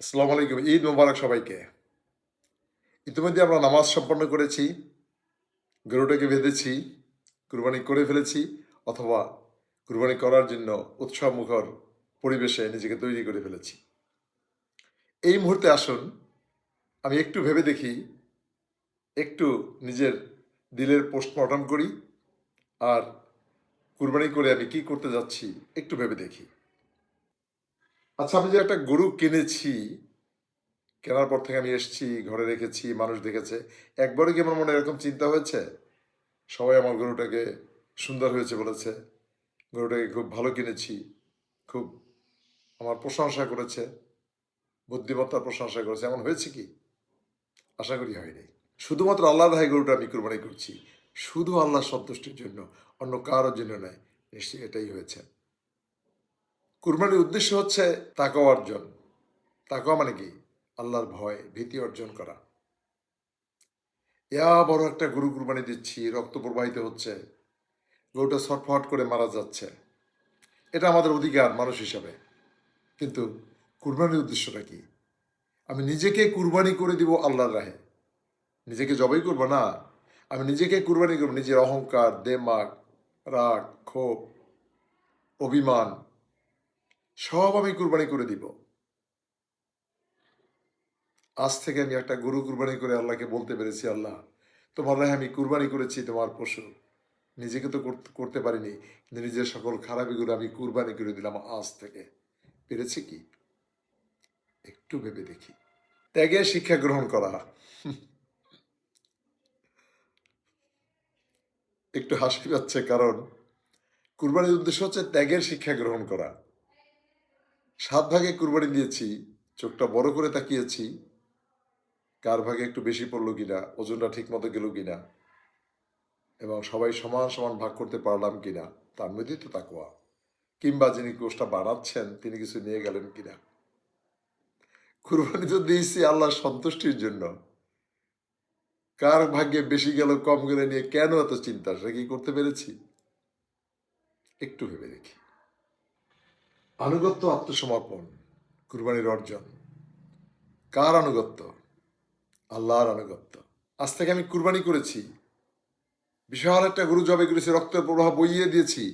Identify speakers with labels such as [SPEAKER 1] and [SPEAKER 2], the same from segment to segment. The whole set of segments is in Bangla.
[SPEAKER 1] আসসালামু আলাইকুম। ঈদ মোবারক সবাইকে। ইতিমধ্যে আমরা নামাজ সম্পন্ন করেছি, গরুটাকে বেঁধেছি, কুরবানি করে ফেলেছি অথবা কুরবানি করার জন্য উৎসবমুখর পরিবেশে নিজেকে তৈরি করে ফেলেছি। এই মুহূর্তে আসুন আমি একটু ভেবে দেখি, একটু নিজের দিলের পোস্টমর্টম করি আর কুরবানি করে আমি কি করতে যাচ্ছি একটু ভেবে দেখি। আচ্ছা, আমি যে একটা গরু কিনেছি, কেনার পর থেকে আমি এসেছি, ঘরে রেখেছি, মানুষ দেখেছে। একবারও কি আমার মনে এরকম চিন্তা হয়েছে? সবাই আমার গরুটাকে সুন্দর হয়েছে বলেছে, গরুটাকে খুব ভালো কিনেছি, খুব আমার প্রশংসা করেছে, বুদ্ধিমত্তার প্রশংসা করেছে, এমন হয়েছে কি? আশা করি হয়নি। শুধুমাত্র আল্লাহর রাহে গরুটা আমি কুরবানি করছি, শুধু আল্লাহর সন্তুষ্টির জন্য, অন্য কারোর জন্য নয়। নিশ্চয়ই এটাই হয়েছে। কুরবানির উদ্দেশ্য হচ্ছে তাকওয়া অর্জন। তাকওয়া মানে কি? আল্লাহর ভয়, ভীতি অর্জন করা। বড় একটা গরু কুরবানি দিচ্ছি, রক্ত প্রবাহিত হচ্ছে, গরুটা ছটফট করে মারা যাচ্ছে, এটা আমাদের অধিকার মানুষ হিসাবে। কিন্তু কুরবানির উদ্দেশ্যটা কি? আমি নিজেকে কুরবানি করে দিব আল্লাহর রাহে। নিজেকে জবাই করব না, আমি নিজেকে কুরবানি করব। নিজের অহংকার, দেমাগ, রাগ, ক্ষোভ, অভিমান সব আমি কুরবানি করে দিব। আজ থেকে আমি একটা গরু কুরবানি করে আল্লাহকে বলতে পেরেছি, আল্লাহ তোমার রাহে আমি কুরবানি করেছি তোমার পশু। নিজেকে তো করতে পারিনি, কিন্তু নিজের সকল খারাপিগুলো আমি কুরবানি করে দিলাম আজ থেকে। পেরেছি কি? একটু ভেবে দেখি। ত্যাগের শিক্ষা গ্রহণ করা। একটু হাসি পাচ্ছে, কারণ কুরবানির উদ্দেশ্য হচ্ছে ত্যাগের শিক্ষা গ্রহণ করা। 7 ভাগে কুরবানি দিয়েছি, চোখটা বড় করে তাকিয়েছি, কার ভাগে একটু বেশি পড়লো কিনা, ওজনটা ঠিক মতো গেল কিনা, এবং সবাই সমান সমান ভাগ করতে পারলাম কিনা, তার মধ্যেই তো তাকওয়া। কিংবা যিনি গোষ্ঠটা বানাচ্ছেন তিনি কিছু নিয়ে গেলেন কিনা। কুরবানি তো দিয়েছি আল্লাহর সন্তুষ্টির জন্য, কার ভাগ্যে বেশি গেল কম গেলে নিয়ে কেন এত চিন্তা, সেটা কি করতে পেরেছি? একটু ভেবে দেখি। আনুগত্য, আত্মসমর্পণ, কুরবানির অর্জন। কার আনুগত্য? আল্লাহর আনুগত্য। আজ থেকে আমি কুরবানি করেছি, বিশাল একটা গরু জবাই করেছি, রক্তের প্রবাহ বইয়ে দিয়েছি,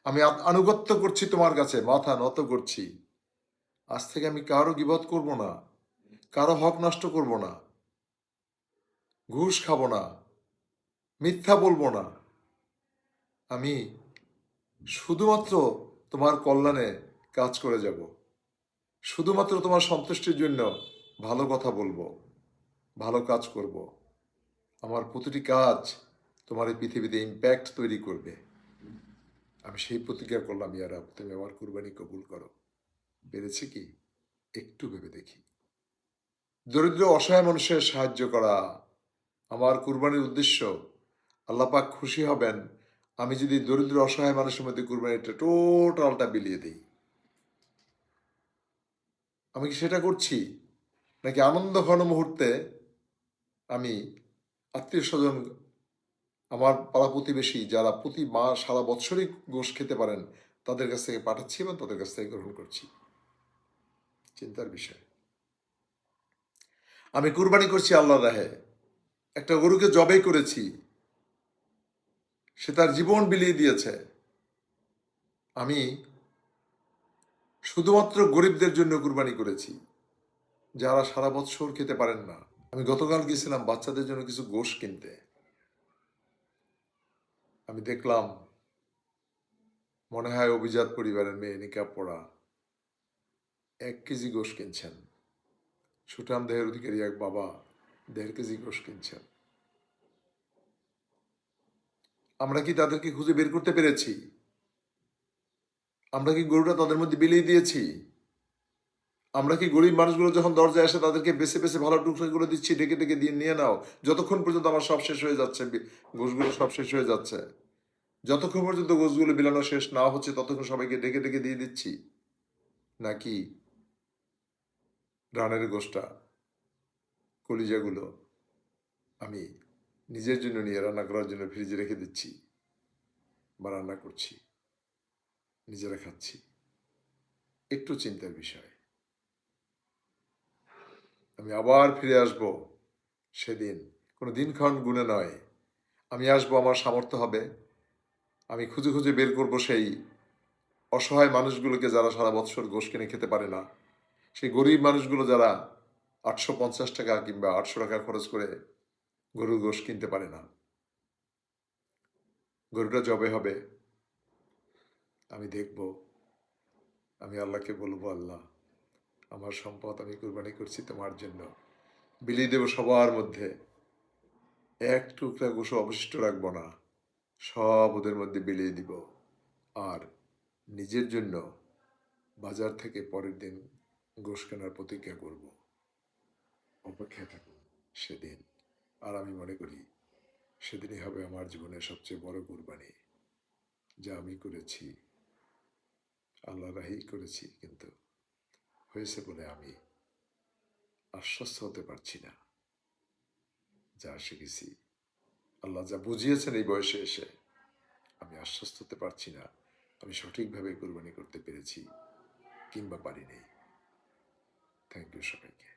[SPEAKER 1] আমি আনুগত্য করছি তোমার কাছে, মাথা নত করছি। আজ থেকে আমি কারো গীবত করব না, কারো হক নষ্ট করব না, ঘুষ খাবো না, মিথ্যা বলবো না। আমি শুধুমাত্র তোমার কল্যাণে কাজ করে যাব, শুধুমাত্র তোমার সন্তুষ্টির জন্য ভালো কথা বলবো, ভালো কাজ করব। আমার প্রতিটি কাজ তোমার এই পৃথিবীতে ইম্প্যাক্ট তৈরি করবে। আমি সেই প্রতিজ্ঞা করলাম, ইয়া রব তুমি আমার কুরবানি কবুল করো। পেরেছি কি? একটু ভেবে দেখি। দরিদ্র অসহায় মানুষের সাহায্য করা আমার কুরবানির উদ্দেশ্য। আল্লাহ পাক খুশি হবেন আমি যদি দরিদ্র অসহায় মানুষের মধ্যে কুরবানিটা টোটালটা বিলিয়ে দিই। আমি কি সেটা করছি? নাকি আনন্দ ঘন মুহূর্তে আমি আত্মীয় স্বজন, আমার পাড়া প্রতিবেশী যারা প্রতি মাস সারা বৎসরই গোশ খেতে পারেন, তাদের কাছ থেকে পাঠাচ্ছি এবং তাদের কাছ থেকে গ্রহণ করছি? চিন্তার বিষয়। আমি কুরবানি করছি আল্লাহর রাহে, একটা গরুকে জবাই করেছি, সে তার জীবন বিলিয়ে দিয়েছে। আমি শুধুমাত্র গরিবদের জন্য কুরবানি করেছি, যারা সারা বৎসর খেতে পারেন না। আমি গতকাল গিয়েছিলাম বাচ্চাদের জন্য কিছু গোশ কিনতে। আমি দেখলাম, মনে হয় অভিজাত পরিবারের মেয়ে, নিকাব পড়া, 1 কেজি গোশ কিনছেন। সুঠাম দেহের অধিকারী এক বাবা 1.5 কেজি গোশ কিনছেন। আমরা কি তাদেরকে খুঁজে বের করতে পেরেছি? আমরা কি গরুটা তাদের মধ্যে বিলিয়ে দিয়েছি? আমরা কি গরিব মানুষগুলো যখন দরজায় আসে তাদেরকে বেছে বেছে ভালো টুকরোগুলো দিচ্ছি, ডেকে ডেকে দিয়ে নিয়ে নাও, যতক্ষণ পর্যন্ত আমার সব শেষ হয়ে যাচ্ছে, গোশগুলো সব শেষ হয়ে যাচ্ছে, যতক্ষণ পর্যন্ত গোশগুলো বিলানো শেষ না হচ্ছে ততক্ষণ সবাইকে ডেকে ডেকে দিয়ে দিচ্ছি? নাকি রানের গোশটা, কলিজাগুলো আমি নিজের জন্য নিয়ে রান্না করার জন্য ফ্রিজে রেখে দিচ্ছি, বা রান্না করছি, নিজেরা খাচ্ছি? একটু চিন্তার বিষয়। আমি আবার ফিরে আসব সেদিন। কোনো দিনক্ষণ গুণে নয়। আমি আসবো, আমার সামর্থ্য হবে। আমি খুঁজে খুঁজে বের করব সেই অসহায় মানুষগুলোকে যারা সারা বৎসর গোশ কিনে খেতে পারে না, সেই গরিব মানুষগুলো যারা 850 টাকা কিংবা 800 টাকা খরচ করে গরুর গোশ কিনতে পারে না। গরুটা জবে হবে, আমি দেখব। আমি আল্লাহকে বলবো, আল্লাহ, আমার সম্পদ আমি কুরবানি করছি তোমার জন্য। বিলিয়ে দেব সবার মধ্যে, এক টুকরা গোশও অবশিষ্ট রাখবো না, সব ওদের মধ্যে বিলিয়ে দিব। আর নিজের জন্য বাজার থেকে পরের দিন গোশ কেনার প্রতিজ্ঞা করব। অপেক্ষায় থাকুন সেদিন। আর আমি মনে করি সেদিনই হবে আমার জীবনের সবচেয়ে বড় কুরবানি, যা আমি করেছি আল্লাহ রাহেই করেছি, কিন্তু হয়েছে বলে আমি আশ্বস্ত হতে পারছি না। যা শিখেছি, আল্লাহ যা বুঝিয়েছেন এই বয়সে এসে, আমি আশ্বস্ত হতে পারছি না আমি সঠিকভাবে কুরবানি করতে পেরেছি কিংবা পারিনি। থ্যাংক ইউ সবাইকে।